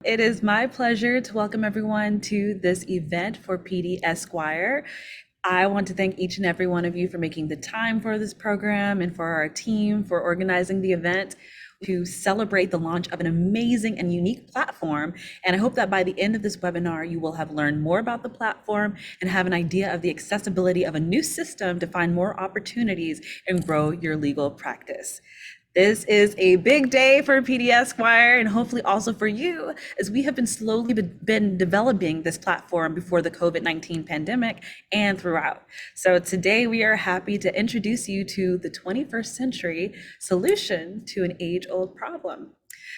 It is my pleasure to welcome everyone to this event for PDEsquire. I want to thank each and every one of you for making the time for this program and for our team for organizing the event to celebrate the launch of an amazing and unique platform. And I hope that by the end of this webinar, you will have learned more about the platform and have an idea of the accessibility of a new system to find more opportunities and grow your legal practice. This is a big day for PDEsquire and hopefully also for you, as we have been developing this platform before the COVID-19 pandemic and throughout. So today we are happy to introduce you to the 21st century solution to an age-old problem.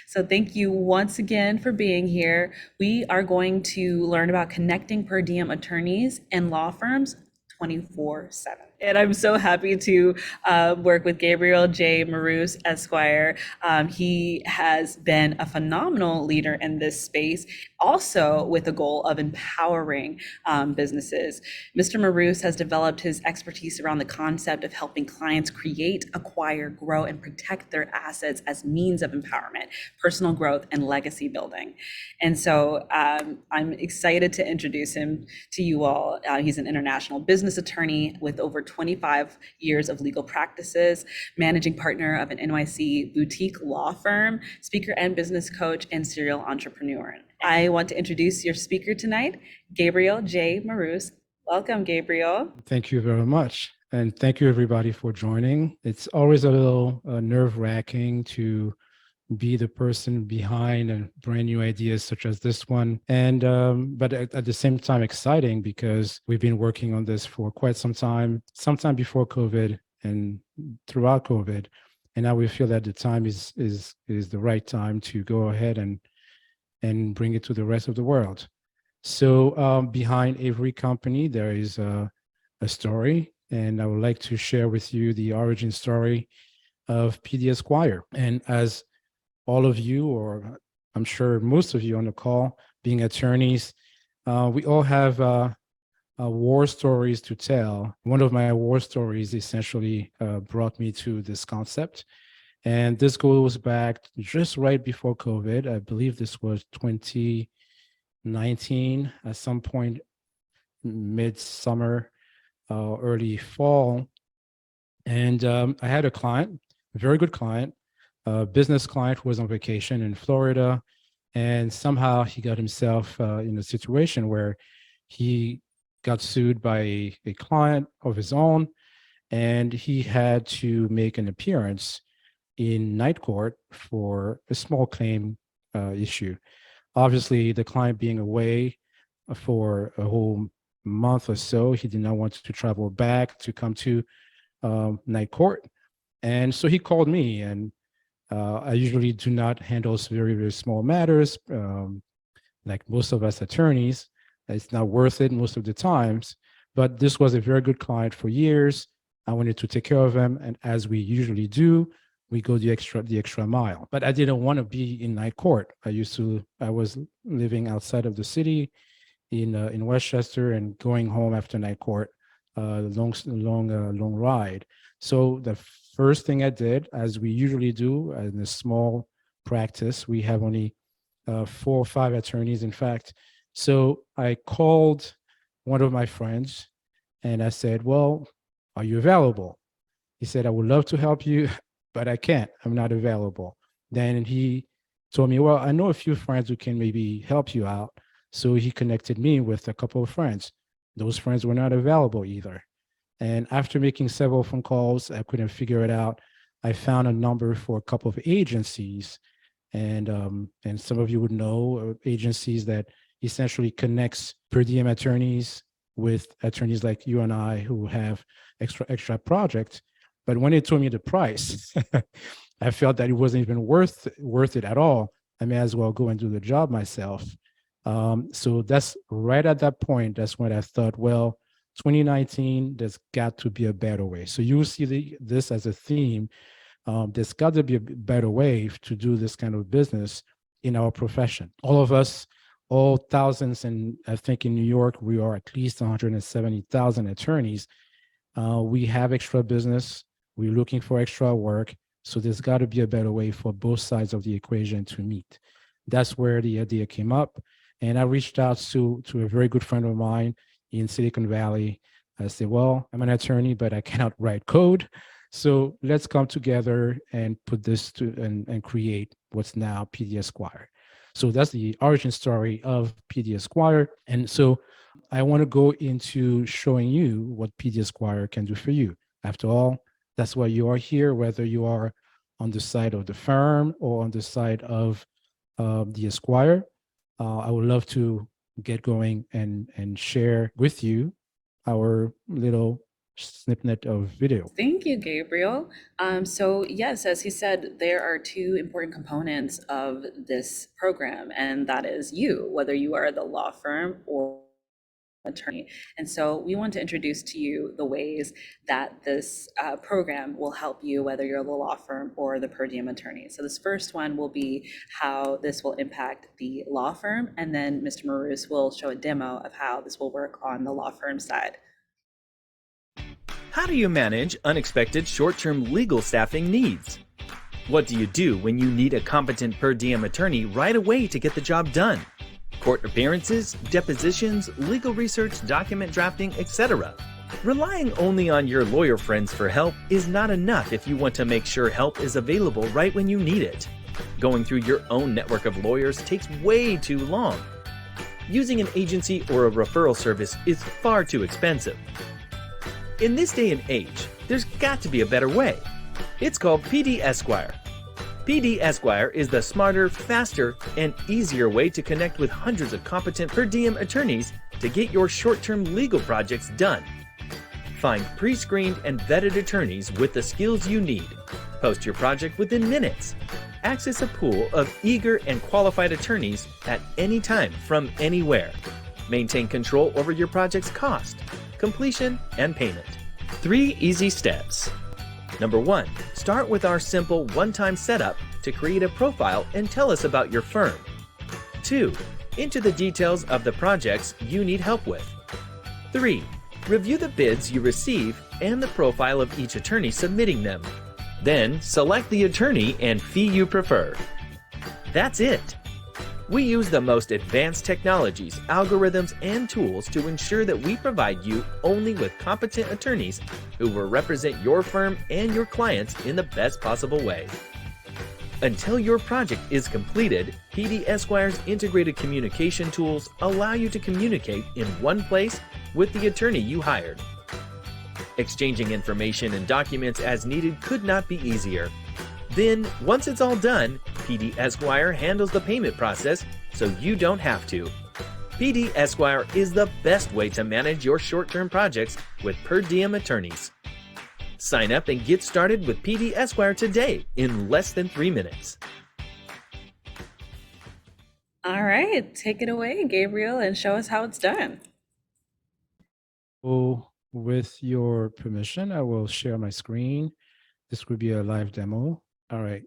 So thank you once again for being here. We are going to learn about connecting per diem attorneys and law firms 24/7. And I'm so happy to work with Gabriel J. Maroos, Esquire. He has been a phenomenal leader in this space, also with the goal of empowering businesses. Mr. Maroos has developed his expertise around the concept of helping clients create, acquire, grow, and protect their assets as means of empowerment, personal growth, and legacy building. And so I'm excited to introduce him to you all. He's an international business attorney with over 25 years of legal practices, managing partner of an NYC boutique law firm, speaker and business coach, and serial entrepreneur. I want to introduce your speaker tonight, Gabriel J. Maroos. Welcome, Gabriel. Thank you very much. And thank you, everybody, for joining. It's always a little nerve-wracking to be the person behind brand new ideas such as this one. And but at the same time, exciting because we've been working on this for quite sometime before COVID and throughout COVID. And now we feel that the time is the right time to go ahead and bring it to the rest of the world. So behind every company, there is a story. And I would like to share with you the origin story of PDEsquire. And as all of you, or I'm sure most of you on the call, being attorneys, we all have war stories to tell. One of my war stories essentially brought me to this concept. And this goes back just right before COVID. I believe this was 2019, at some point, mid-summer, early fall. And I had a client, a very good client, a business client who was on vacation in Florida, and somehow he got himself in a situation where he got sued by a client of his own, and he had to make an appearance in night court for a small claim issue. Obviously, the client being away for a whole month or so, he did not want to travel back to come to night court. And so he called me, and I usually do not handle very, very small matters. Like most of us attorneys, it's not worth it most of the times, but this was a very good client for years. I wanted to take care of him. And as we usually do, we go the extra mile. But I didn't want to be in night court. I was living outside of the city in Westchester and going home after night court, long ride. So the first thing I did, as we usually do in a small practice, we have only 4 or 5 attorneys, in fact. So I called one of my friends and I said, well, are you available? He said, I would love to help you, but I can't. I'm not available. Then he told me, well, I know a few friends who can maybe help you out. So he connected me with a couple of friends. Those friends were not available either. And after making several phone calls, I couldn't figure it out. I found a number for a couple of agencies. And some of you would know agencies that essentially connects per diem attorneys with attorneys like you and I who have extra projects. But when they told me the price, I felt that it wasn't even worth it at all. I may as well go and do the job myself. So that's right at that point, that's when I thought, well, 2019, there's got to be a better way. So you see this as a theme. There's got to be a better way to do this kind of business in our profession. All of us, all thousands, and I think in New York, we are at least 170,000 attorneys. We have extra business. We're looking for extra work. So there's got to be a better way for both sides of the equation to meet. that's where the idea came up. And I reached out to a very good friend of mine in Silicon Valley. I said, well, I'm an attorney, but I cannot write code. So let's come together and put this to and create what's now PDEsquire. So that's the origin story of PDEsquire. And so I want to go into showing you what PDEsquire can do for you. After all, that's why you are here, whether you are on the side of the firm or on the side of the Esquire. I would love to get going and share with you our little snippet of video. Thank you, Gabriel. So yes, as he said, there are two important components of this program, and that is you, whether you are the law firm or attorney. And so we want to introduce to you the ways that this program will help you, whether you're the law firm or the per diem attorney. So this first one will be how this will impact the law firm, and then Mr. Maroos will show a demo of how this will work on the law firm side. How do you manage unexpected short-term legal staffing needs? What do you do when you need a competent per diem attorney right away to get the job done? Court appearances, depositions, legal research, document drafting, etc. Relying only on your lawyer friends for help is not enough if you want to make sure help is available right when you need it. Going through your own network of lawyers takes way too long. Using an agency or a referral service is far too expensive. In this day and age, there's got to be a better way. It's called PDEsquire. PDEsquire is the smarter, faster, and easier way to connect with hundreds of competent per diem attorneys to get your short-term legal projects done. Find pre-screened and vetted attorneys with the skills you need. Post your project within minutes. Access a pool of eager and qualified attorneys at any time from anywhere. Maintain control over your project's cost, completion, and payment. 3 easy steps. Number 1, start with our simple one-time setup to create a profile and tell us about your firm. 2, enter the details of the projects you need help with. 3, review the bids you receive and the profile of each attorney submitting them. Then select the attorney and fee you prefer. That's it. We use the most advanced technologies, algorithms, and tools to ensure that we provide you only with competent attorneys who will represent your firm and your clients in the best possible way. Until your project is completed, PDEsquire's integrated communication tools allow you to communicate in one place with the attorney you hired. Exchanging information and documents as needed could not be easier. Then, once it's all done, PDEsquire handles the payment process so you don't have to. PDEsquire is the best way to manage your short-term projects with per diem attorneys. Sign up and get started with PDEsquire today in less than 3 minutes. All right, take it away, Gabriel, and show us how it's done. So with your permission, I will share my screen. This would be a live demo. All right.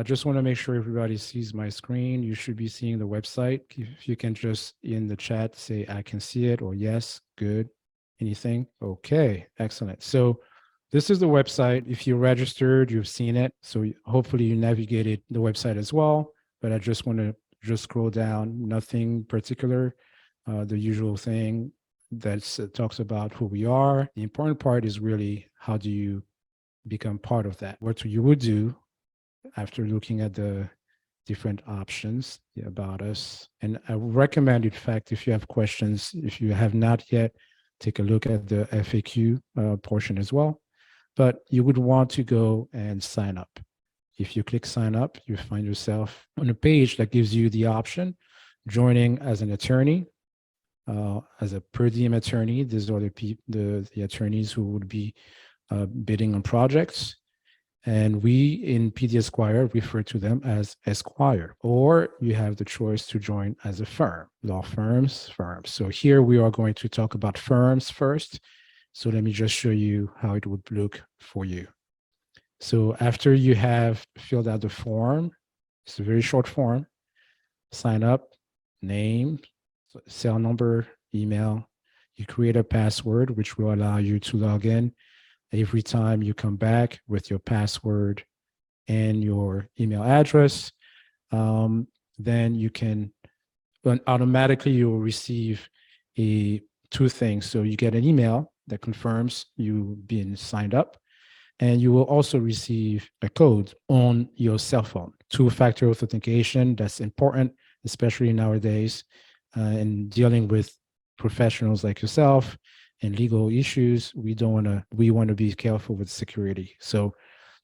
Just want to make sure everybody sees my screen. You should be seeing the website. If you can just in the chat say, I can see it, or yes, good, anything. Okay, excellent. So this is the website. If you registered, you've seen it. So hopefully you navigated the website as well, but I just want to just scroll down, nothing particular, the usual thing that talks about who we are. The important part is really how do you become part of that? What you would do after looking at the different options about us. And I would recommend, in fact, if you have questions, if you have not yet, take a look at the FAQ portion as well. But you would want to go and sign up. If you click sign up, you find yourself on a page that gives you the option joining as an attorney, as a per diem attorney. These are the attorneys who would be bidding on projects. And we in PDEsquire refer to them as Esquire, or you have the choice to join as a firm, law firms, firms. So here we are going to talk about firms first. So let me just show you how it would look for you. So after you have filled out the form, it's a very short form, sign up, name, cell number, email, you create a password, which will allow you to log in every time you come back with your password and your email address. then you can automatically you will receive two things. So you get an email that confirms you been signed up, and you will also receive a code on your cell phone. Two-factor authentication, that's important, especially nowadays, and dealing with professionals like yourself and legal issues. We want to be careful with security. So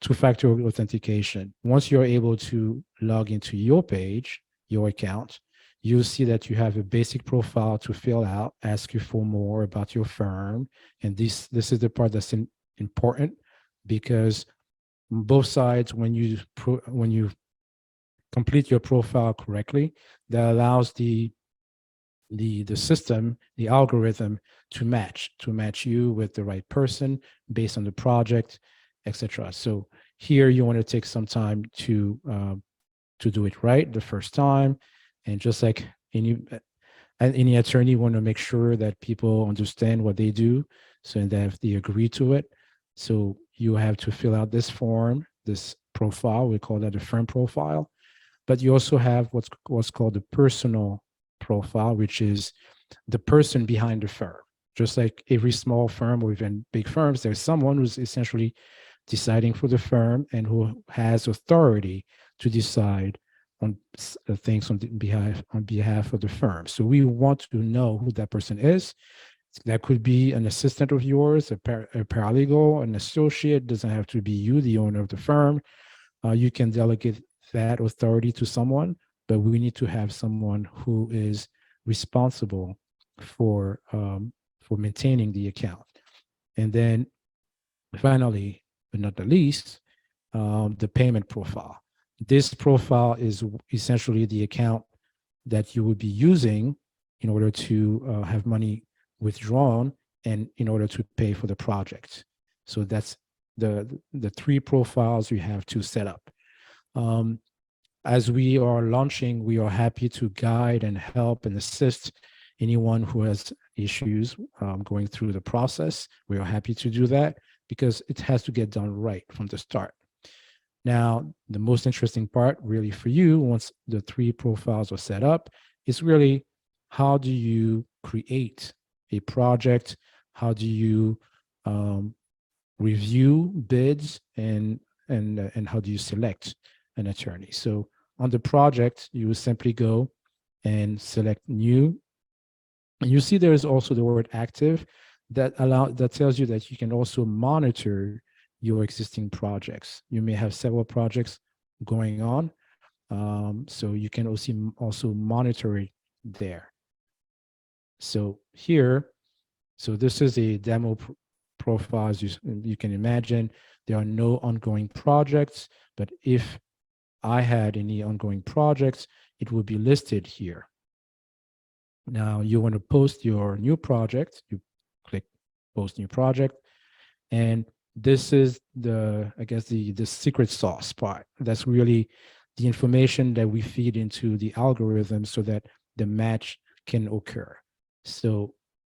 two-factor authentication. Once you're able to log into your page, your account, you'll see that you have a basic profile to fill out, ask you for more about your firm. And this is the part that's important, because on both sides, when you complete your profile correctly, that allows the system, the algorithm, to match you with the right person based on the project, etc. So here you want to take some time to do it right the first time, and just like any attorney, want to make sure that people understand what they do, so that they agree to it. So you have to fill out this form, this profile. We call that a firm profile. But you also have what's called the personal profile, which is the person behind the firm. Just like every small firm or even big firms, there's someone who's essentially deciding for the firm and who has authority to decide on things on behalf of the firm. So we want to know who that person is. That could be an assistant of yours, a paralegal, an associate. Doesn't have to be you, the owner of the firm. You can delegate that authority to someone, but we need to have someone who is responsible for maintaining the account. And then finally, but not the least, the payment profile. This profile is essentially the account that you would be using in order to have money withdrawn and in order to pay for the project. So that's the three profiles you have to set up. As we are launching, we are happy to guide and help and assist anyone who has issues going through the process. We are happy to do that because it has to get done right from the start. Now, the most interesting part really for you, once the three profiles are set up, is really how do you create a project? How do you review bids, and how do you select an attorney? So on the project, you will simply go and select new. And you see there is also the word active that tells you that you can also monitor your existing projects. You may have several projects going on, so you can also monitor it there. So here, so this is a demo profile. As you can imagine, there are no ongoing projects, but if I had any ongoing projects, it would be listed here. Now you want to post your new project, you click post new project, and this is I guess the secret sauce part. That's really the information that we feed into the algorithm so that the match can occur. So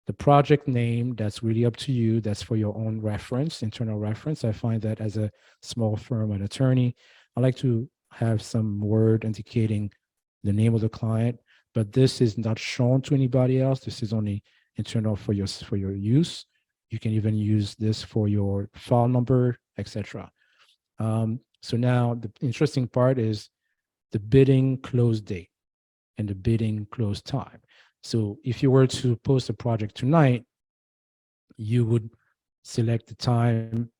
the project name, that's really up to you. That's for your own reference, internal reference. I find that as a small firm, an attorney, I like to have some word indicating the name of the client, but this is not shown to anybody else. This is only internal for your use. You can even use this for your file number, etc. So now the interesting part is the bidding close date and the bidding close time. So if you were to post a project tonight, you would select the time.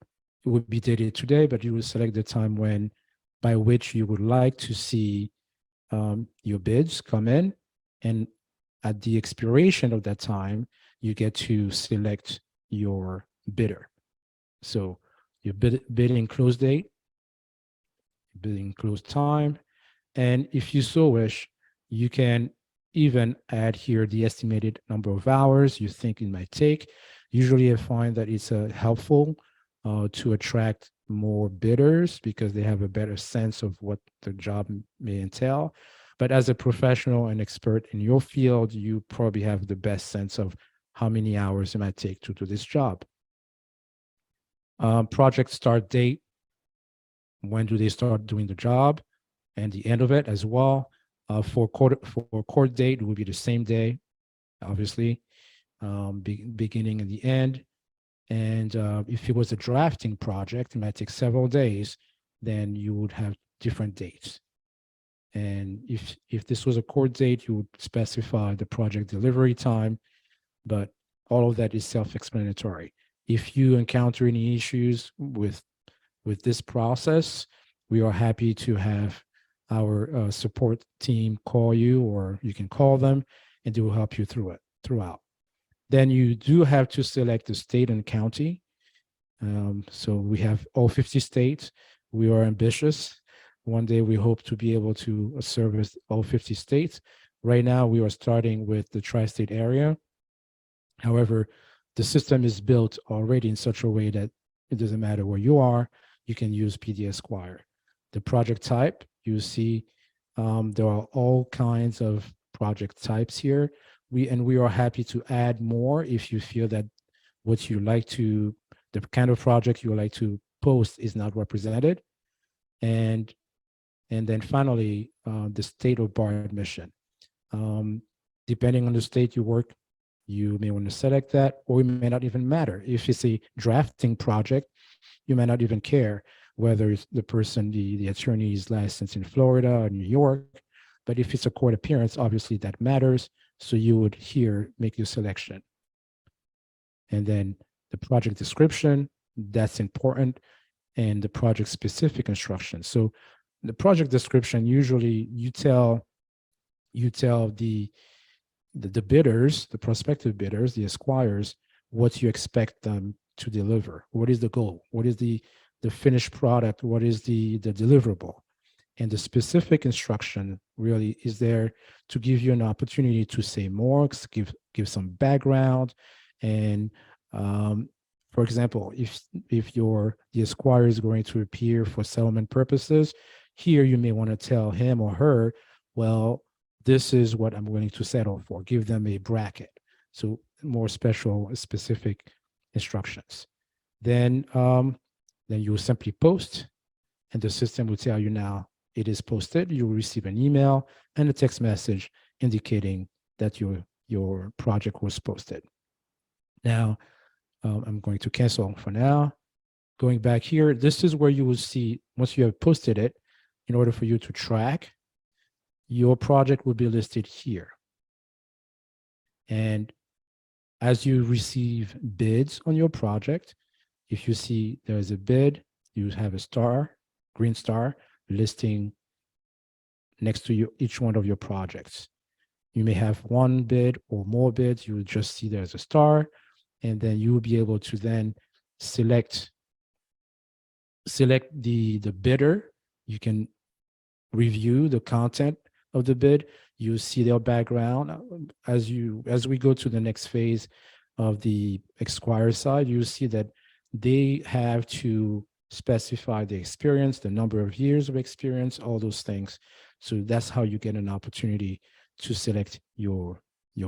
It would be dated today, but you would select the time by which you would like to see your bids come in. And at the expiration of that time, you get to select your bidder. So your bidding close date, bidding close time, and if you so wish, you can even add here the estimated number of hours you think it might take. Usually I find that it's helpful to attract more bidders because they have a better sense of what the job may entail. But as a professional and expert in your field, you probably have the best sense of how many hours it might take to do this job. Project start date, when do they start doing the job, and the end of it as well. For court date, it will be the same day, obviously, beginning and the end. And if it was a drafting project, it might take several days, then you would have different dates. And if this was a court date, you would specify the project delivery time, but all of that is self-explanatory. If you encounter any issues with this process, we are happy to have our support team call you, or you can call them and they will help you throughout. Then you do have to select the state and county. So we have all 50 states. We are ambitious. One day we hope to be able to service all 50 states. Right now we are starting with the tri-state area. However, the system is built already in such a way that it doesn't matter where you are, you can use PDEsquire. The project type, you see there are all kinds of project types here. We are happy to add more if you feel that what you like to, the kind of project you would like to post is not represented. And then finally, the state of bar admission. Depending on the state you work, you may want to select that, or it may not even matter. If it's a drafting project, you may not even care whether the person, the attorney is licensed in Florida or New York. But if it's a court appearance, obviously that matters. So you would here make your selection. And then the project description, that's important, and the project specific instructions. So the project description, usually you tell the bidders, the prospective bidders, the esquires, what you expect them to deliver. What is the goal? What is the finished product? What is the deliverable? And the specific instruction really is there to give you an opportunity to say more, give some background. And for example, if the esquire is going to appear for settlement purposes, here you may want to tell him or her, well, this is what I'm willing to settle for. Give them a bracket. So more specific instructions. Then you will simply post, and the system will tell you now it is posted. You will receive an email and a text message indicating that your project was posted. Now, I'm going to cancel for now. Going back here, this is where you will see, once you have posted it, in order for you to track, your project will be listed here. And as you receive bids on your project, if you see there's a bid, you have a star, green star, listing next to each one of your projects. You may have one bid or more bids. You will just see there's a star, and then you will be able to then select the bidder. You can review the content of the bid. You see their background. As we go to the next phase of the Exquire side, you see that they have to specify the experience, the number of years of experience, all those things. So that's how you get an opportunity to select your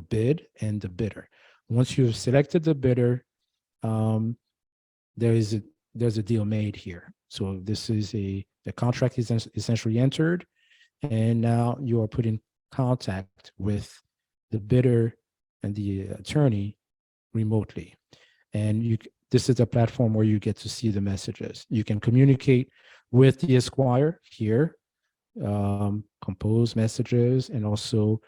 bid and the bidder. Once you've selected the bidder, there's a deal made here. So this is the contract is essentially entered, and now you are put in contact with the bidder and the attorney remotely. And this is a platform where you get to see the messages. You can communicate with the esquire here, compose messages, and also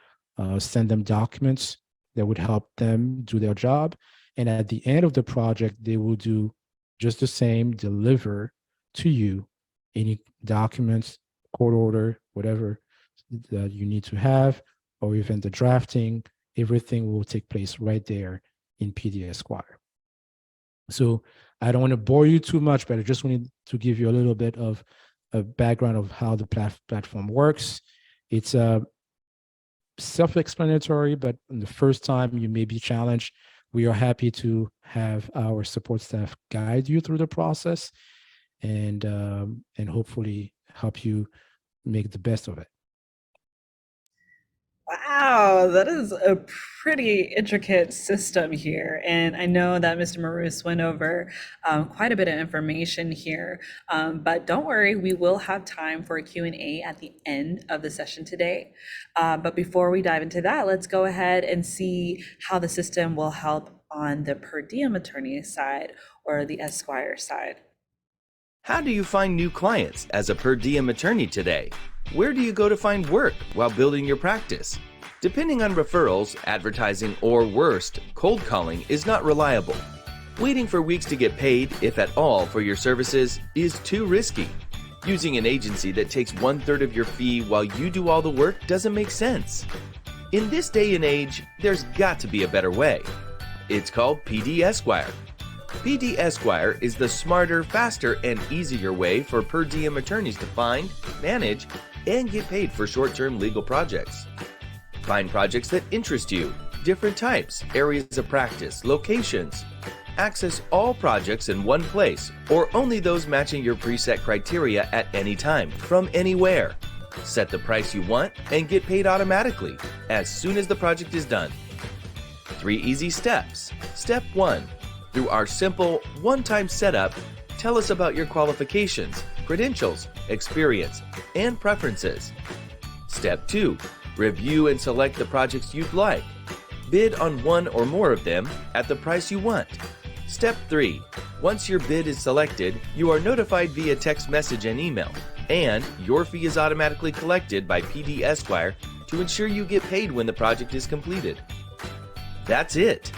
send them documents that would help them do their job. And at the end of the project, they will do just the same, deliver to you any documents, court order, whatever that you need to have, or even the drafting. Everything will take place right there in PDEsquire. So I don't want to bore you too much, but I just wanted to give you a little bit of a background of how the platform works. It's self-explanatory, but the first time you may be challenged. We are happy to have our support staff guide you through the process and hopefully help you make the best of it. Wow, So that is a pretty intricate system here. And I know that Mr. Marus went over quite a bit of information here, but don't worry, we will have time for a Q&A at the end of the session today. But before we dive into that, let's go ahead and see how the system will help on the per diem attorney side or the Esquire side. How do you find new clients as a per diem attorney today? Where do you go to find work while building your practice? Depending on referrals, advertising, or worst, cold calling is not reliable. Waiting for weeks to get paid, if at all, for your services is too risky. Using an agency that takes 1/3 of your fee while you do all the work doesn't make sense. In this day and age, there's got to be a better way. It's called PDEsquire. PDEsquire is the smarter, faster, and easier way for per diem attorneys to find, manage, and get paid for short-term legal projects. Find projects that interest you, different types, areas of practice, locations. Access all projects in one place, or only those matching your preset criteria at any time, from anywhere. Set the price you want and get paid automatically as soon as the project is done. 3 easy steps. Step 1. Through our simple, one-time setup, tell us about your qualifications, credentials, experience, and preferences. Step 2. Review and select the projects you'd like. Bid on one or more of them at the price you want. Step 3. Once your bid is selected, you are notified via text message and email, and your fee is automatically collected by PDEsquire to ensure you get paid when the project is completed. That's it.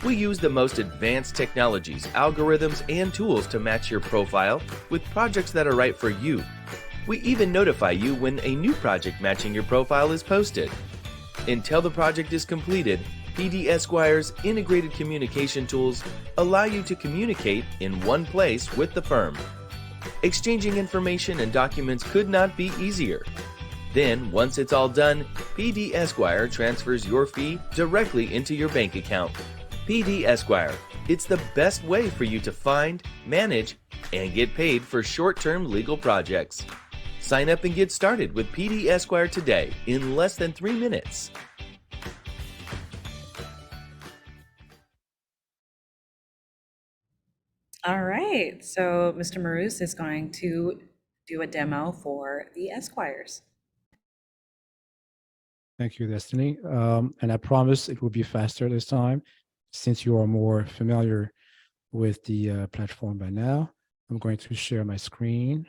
We use the most advanced technologies, algorithms, and tools to match your profile with projects that are right for you. We even notify you when a new project matching your profile is posted. Until the project is completed, PDEsquire's integrated communication tools allow you to communicate in one place with the firm. Exchanging information and documents could not be easier. Then, once it's all done, PDEsquire transfers your fee directly into your bank account. PDEsquire, it's the best way for you to find, manage, and get paid for short-term legal projects. Sign up and get started with PDEsquire today in less than 3 minutes. All right, so Mr. Marus is going to do a demo for the Esquires. Thank you, Destiny. And I promise it will be faster this time, since you are more familiar with the platform by now. I'm going to share my screen.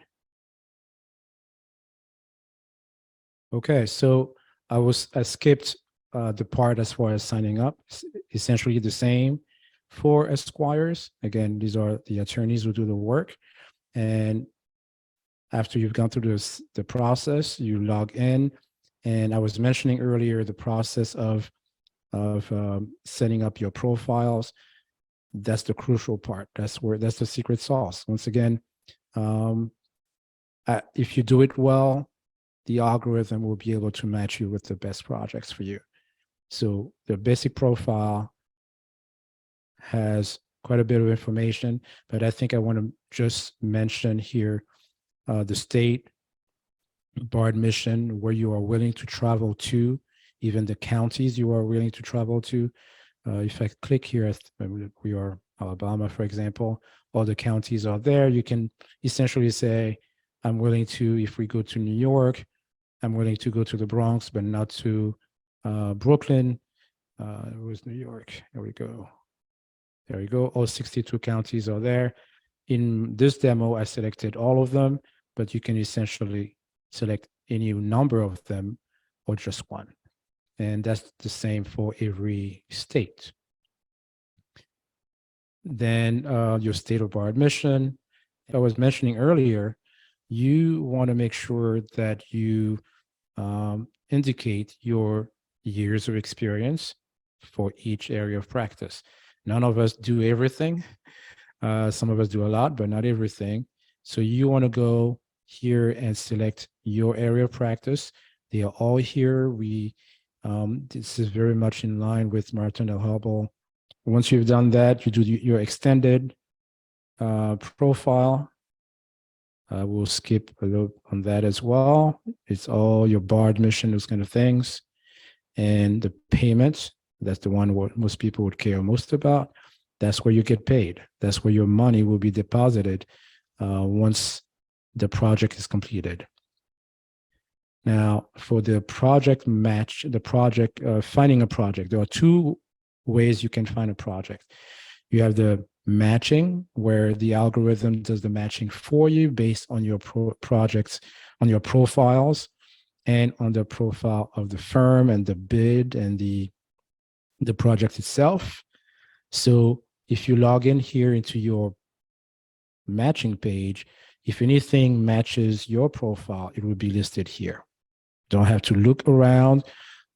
Okay, so I skipped the part as far as signing up. It's essentially the same for Esquires. Again, these are the attorneys who do the work. And after you've gone through the process, you log in. And I was mentioning earlier the process of setting up your profiles. That's the crucial part. That's the secret sauce. Once again, if you do it well, the algorithm will be able to match you with the best projects for you. So the basic profile has quite a bit of information, but I think I want to just mention here the state bar admission, where you are willing to travel to, even the counties you are willing to travel to. If I click here, we are Alabama, for example, all the counties are there. You can essentially say, I'm willing to, if we go to New York, I'm willing to go to the Bronx, but not to Brooklyn. Where's New York? There we go. There we go. All 62 counties are there. In this demo, I selected all of them, but you can essentially select any number of them or just one. And that's the same for every state. Then your state of bar admission. I was mentioning earlier, you want to make sure that you indicate your years of experience for each area of practice. None of us do everything. Some of us do a lot, but not everything. So you want to go here and select your area of practice. They are all here. This is very much in line with Martin L. Hubble. Once you've done that, you do your extended profile. We'll skip a little on that as well. It's all your bar admission, those kind of things. And the payment, that's the one what most people would care most about. That's where you get paid. That's where your money will be deposited once the project is completed. Now, for the project match, finding a project, there are two ways you can find a project. You have the matching, where the algorithm does the matching for you based on your projects, on your profiles, and on the profile of the firm and the bid and the project itself. So if you log in here into your matching page, if anything matches your profile, it will be listed here. Don't have to look around,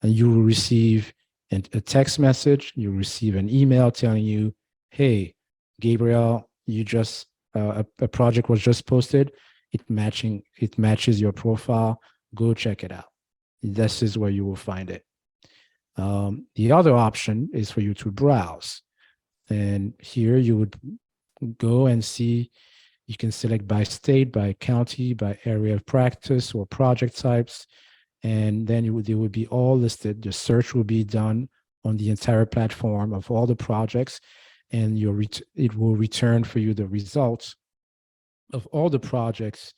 and you will receive a text message. You'll receive an email telling you, hey, Gabriel, you just a project was just posted. It matches your profile. Go check it out. This is where you will find it. The other option is for you to browse. And here you would go and see, you can select by state, by county, by area of practice or project types. And then they would be all listed. The search will be done on the entire platform of all the projects, and it will return for you the results of all the projects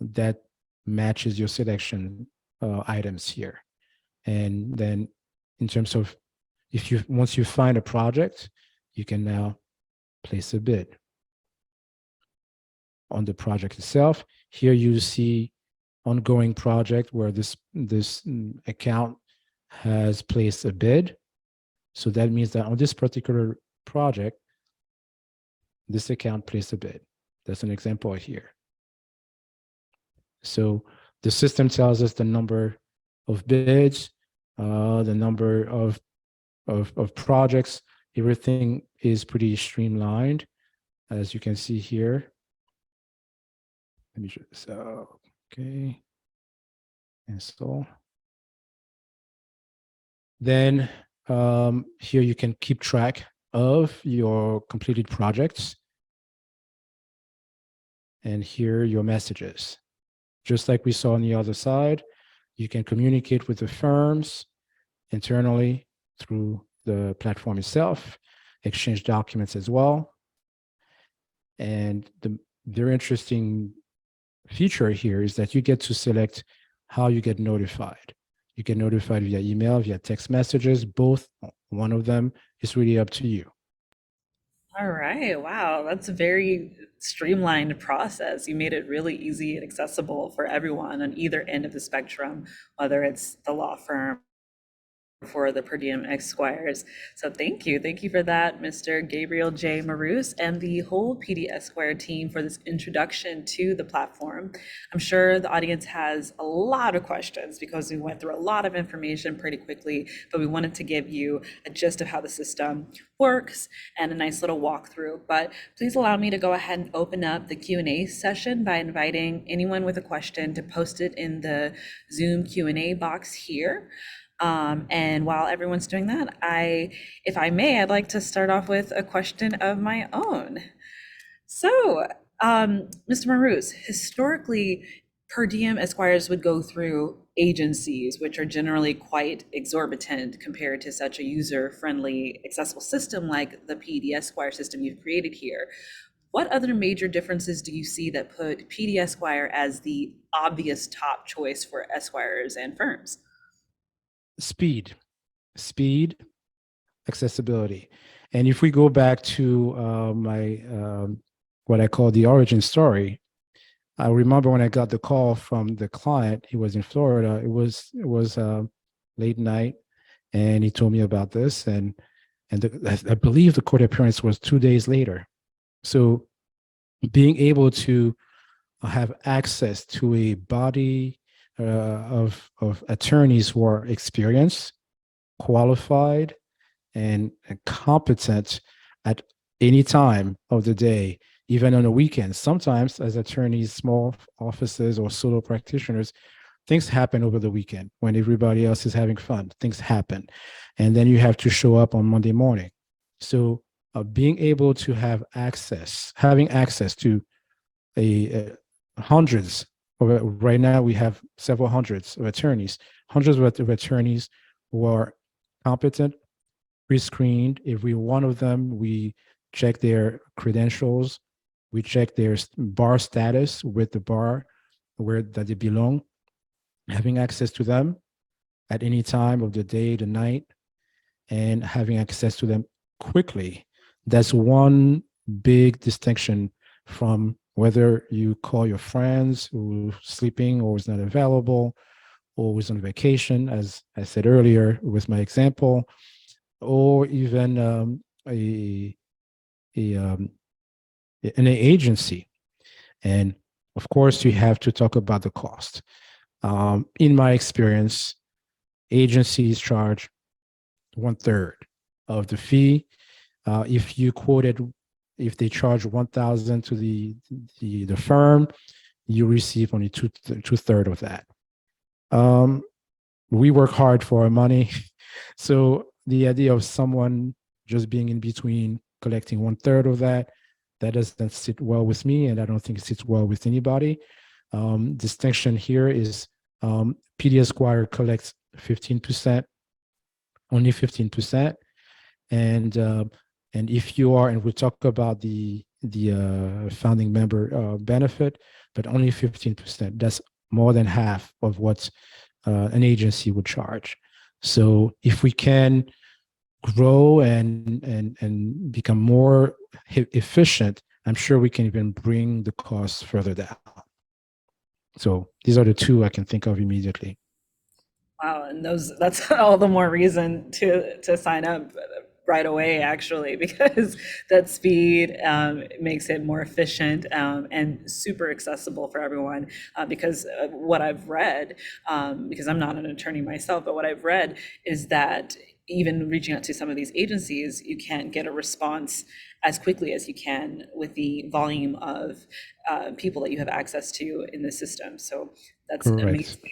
that matches your selection items here. And then in terms of, once you find a project, you can now place a bid on the project itself. Here you see ongoing project where this account has placed a bid. So that means that on this particular project, this account placed a bid. That's an example here. So the system tells us the number of bids, the number of projects. Everything is pretty streamlined, as you can see here. Let me show this out. Okay. Install. Then here you can keep track of your completed projects. And here are your messages. Just like we saw on the other side, you can communicate with the firms internally through the platform itself, exchange documents as well. And the very interesting feature here is that you get to select how you get notified. You get notified via email, via text messages, both. One of them is really up to you. All right. Wow. That's a very streamlined process. You made it really easy and accessible for everyone on either end of the spectrum, whether it's the law firm for the per diem esquires. So thank you for that, Mr. Gabriel J. Maroos, and the whole PDEsquire team for this introduction to the platform. I'm sure the audience has a lot of questions because we went through a lot of information pretty quickly, but we wanted to give you a gist of how the system works and a nice little walkthrough. But please allow me to go ahead and open up the Q&A session by inviting anyone with a question to post it in the Zoom Q&A box here. And while everyone's doing that, if I may, I'd like to start off with a question of my own. So, Mr. Maroos, historically, per diem esquires would go through agencies, which are generally quite exorbitant compared to such a user-friendly, accessible system like the PDEsquire system you've created here. What other major differences do you see that put PDEsquire as the obvious top choice for esquires and firms? Speed, accessibility. And if we go back to my what I call the origin story, I remember when I got the call from the client. He was in Florida. It was late night, and he told me about this, and I believe the court appearance was 2 days later. So being able to have access to a body of attorneys who are experienced, qualified, and competent at any time of the day, even on the weekends. Sometimes as attorneys, small offices or solo practitioners, things happen over the weekend when everybody else is having fun. Things happen. And then you have to show up on Monday morning. So being able to having access to hundreds. Right now, we have several hundreds of attorneys who are competent, pre-screened. Every one of them, we check their credentials, we check their bar status with the bar where that they belong, having access to them at any time of the day, the night, and having access to them quickly. That's one big distinction from whether you call your friends who's sleeping or is not available or is on vacation, as I said earlier with my example, or even a an agency. And of course, you have to talk about the cost. In my experience, agencies charge 1/3 of the fee. If you quoted, if they charge 1,000 to the firm, you receive only two-thirds of that. We work hard for our money, so the idea of someone just being in between collecting 1/3 of that doesn't sit well with me, and I don't think it sits well with anybody. Distinction here is PDEsquire collects 15%, only 15%, and if you are, and we'll talk about the founding member benefit, but only 15%. That's more than half of what an agency would charge. So if we can grow and become more efficient, I'm sure we can even bring the costs further down. So these are the two I can think of immediately. Wow, and that's all the more reason to sign up right away, actually, because that speed makes it more efficient and super accessible for everyone. Because what I've read, because I'm not an attorney myself, but what I've read is that even reaching out to some of these agencies, you can't get a response as quickly as you can with the volume of people that you have access to in the system. So that's Correct. amazing.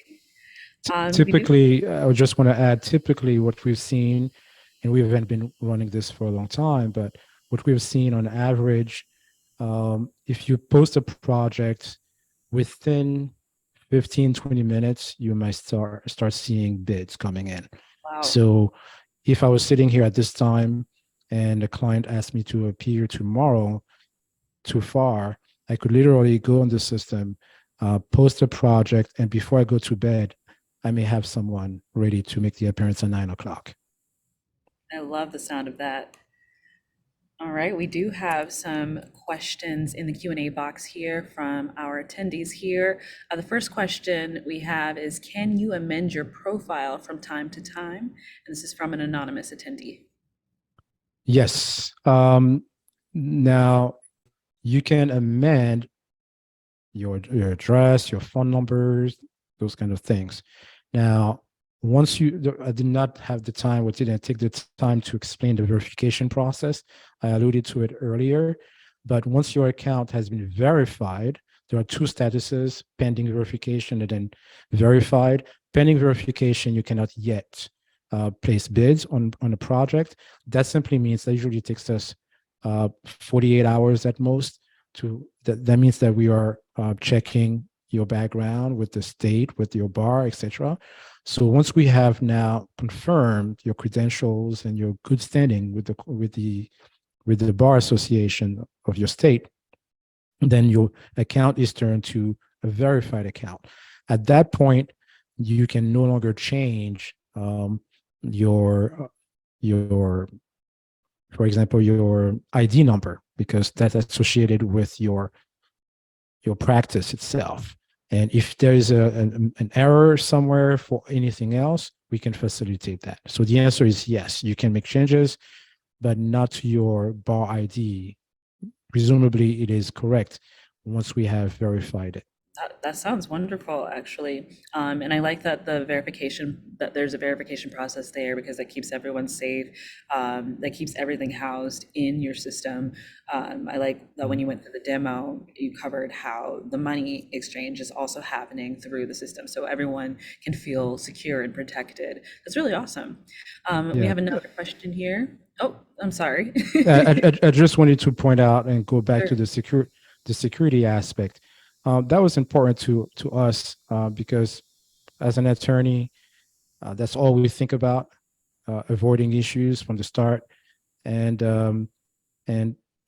Typically, I would just want to add, typically what we've seen, and we haven't been running this for a long time, but what we've seen on average, if you post a project within 15, 20 minutes, you might start seeing bids coming in. Wow. So if I was sitting here at this time and a client asked me to appear tomorrow too far, I could literally go on the system, post a project, and before I go to bed, I may have someone ready to make the appearance at 9 o'clock. I love the sound of that. All right, we do have some questions in the Q&A box here from our attendees here. The first question we have is, can you amend your profile from time to time? And this is from an anonymous attendee. Yes. Now, you can amend your address, your phone numbers, those kind of things. Now, I did not have the time, or didn't take the time to explain the verification process. I alluded to it earlier, but once your account has been verified, there are two statuses: pending verification and then verified. Pending verification, you cannot yet place bids on a project. That simply means that usually takes us 48 hours at most. That means that we are checking your background with the state, with your bar, etc. So once we have now confirmed your credentials and your good standing with the bar association of your state, then your account is turned to a verified account. At that point, you can no longer change your for example, your ID number, because that's associated with your practice itself. And if there is an error somewhere for anything else, we can facilitate that. So the answer is yes, you can make changes, but not to your bar ID. Presumably, it is correct once we have verified it. That sounds wonderful, actually. And I like that that there's a verification process there, because that keeps everyone safe. That keeps everything housed in your system. I like that when you went through the demo, you covered how the money exchange is also happening through the system, so everyone can feel secure and protected. That's really awesome. We have another question here. Oh, I'm sorry. I just wanted to point out and go back Sure. to the security aspect. That was important to us because as an attorney, That's all we think about, avoiding issues from the start. And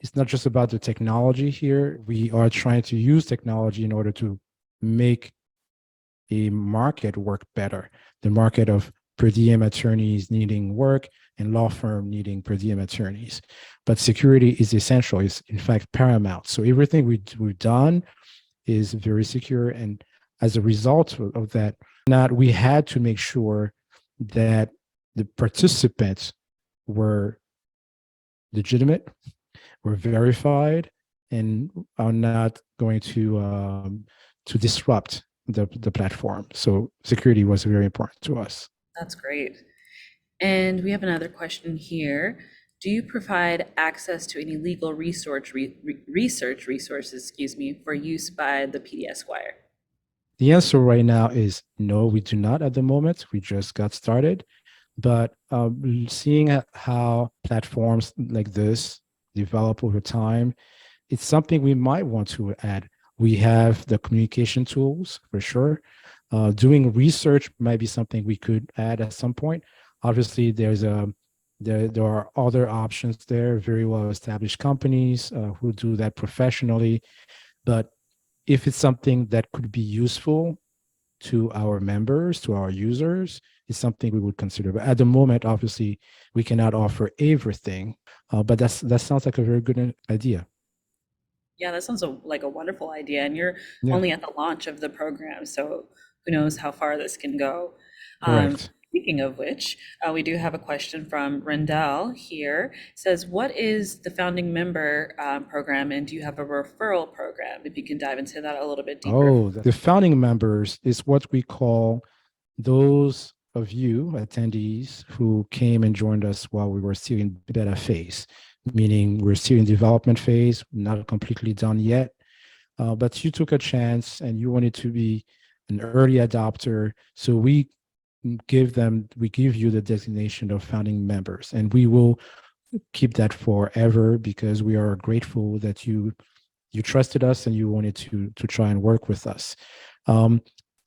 it's not just about the technology here. We are trying to use technology in order to make a market work better. The market of per diem attorneys needing work and law firm needing per diem attorneys. But security is essential. It's in fact paramount. So everything we've done is very secure. And as a result of that, we had to make sure that the participants were legitimate, were verified, and are not going to disrupt the platform. So security was very important to us. That's great. And we have another question here. Do you provide access to any legal research resources, for use by the PDEsquire? The answer right now is no, we do not at the moment. We just got started. But seeing how platforms like this develop over time, it's something we might want to add. We have the communication tools for sure. Doing research might be something we could add at some point. Obviously, there are other options there, very well established companies who do that professionally. But if it's something that could be useful to our members, to our users, is something we would consider. But at the moment, obviously, we cannot offer everything. But that sounds like a very good idea. Yeah, that sounds like a wonderful idea. And you're Yeah, only at the launch of the program, so who knows how far this can go. correct. Speaking of which, we do have a question from Rendell here. It says, what is the founding member program, and do you have a referral program? If you can dive into that a little bit deeper. Oh, the founding members is what we call those of you attendees who came and joined us while we were still in beta phase, meaning we're still in development phase, not completely done yet. But you took a chance and you wanted to be an early adopter. So we give you the designation of founding members, and we will keep that forever because we are grateful that you trusted us and you wanted to try and work with us.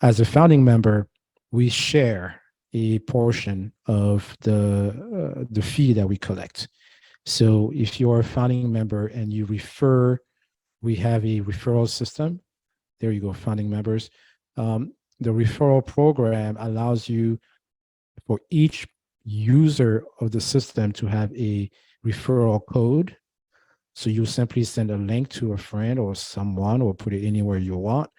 As a founding member, we share a portion of the fee that we collect. So if you're a founding member and you refer, we have a referral system. There you go, founding members. The referral program allows you, for each user of the system, to have a referral code. So you simply send a link to a friend or someone, or put it anywhere you want.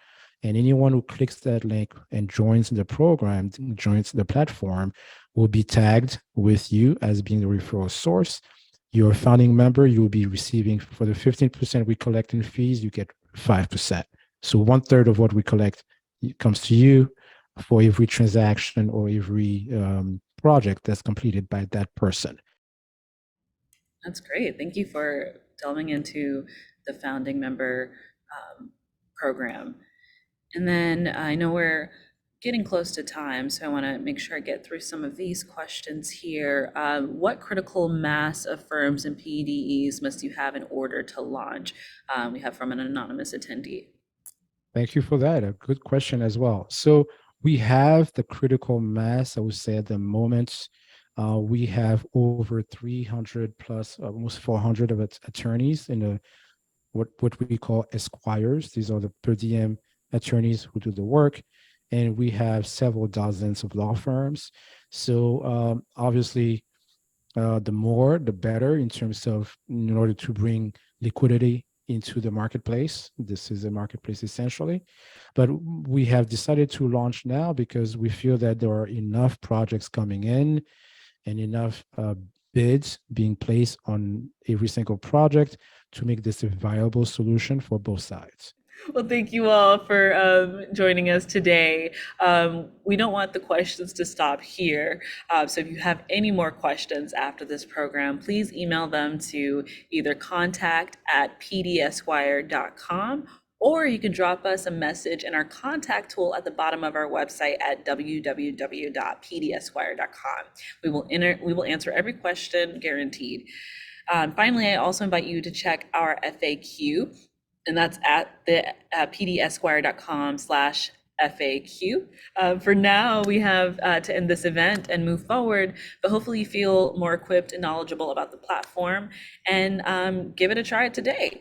And anyone who clicks that link and joins the program, joins the platform, will be tagged with you as being the referral source. You're a founding member, you will be receiving, for the 15% we collect in fees, you get 5%. So 1/3 of what we collect comes to you for every transaction or every project that's completed by that person. That's great. Thank you for delving into the founding member program. And then I know we're getting close to time, so I want to make sure I get through some of these questions here. What critical mass of firms and PDEs must you have in order to launch? We have from an anonymous attendee. Thank you for that. A good question as well. So we have the critical mass, I would say at the moment. We have over 300 plus, almost 400 of attorneys in what we call esquires. These are the per diem attorneys who do the work. And we have several dozens of law firms. So obviously, the more, the better in order to bring liquidity into the marketplace. This is a marketplace essentially. But we have decided to launch now because we feel that there are enough projects coming in and enough bids being placed on every single project to make this a viable solution for both sides. Well, thank you all for joining us today. We don't want the questions to stop here. So if you have any more questions after this program, please email them to either contact@pdesquire.com, or you can drop us a message in our contact tool at the bottom of our website at www.pdesquire.com. We will answer every question, guaranteed. Finally, I also invite you to check our FAQ, and that's at the pdesquire.com/FAQ. FAQ. For now, we have to end this event and move forward, but hopefully you feel more equipped and knowledgeable about the platform, and give it a try today.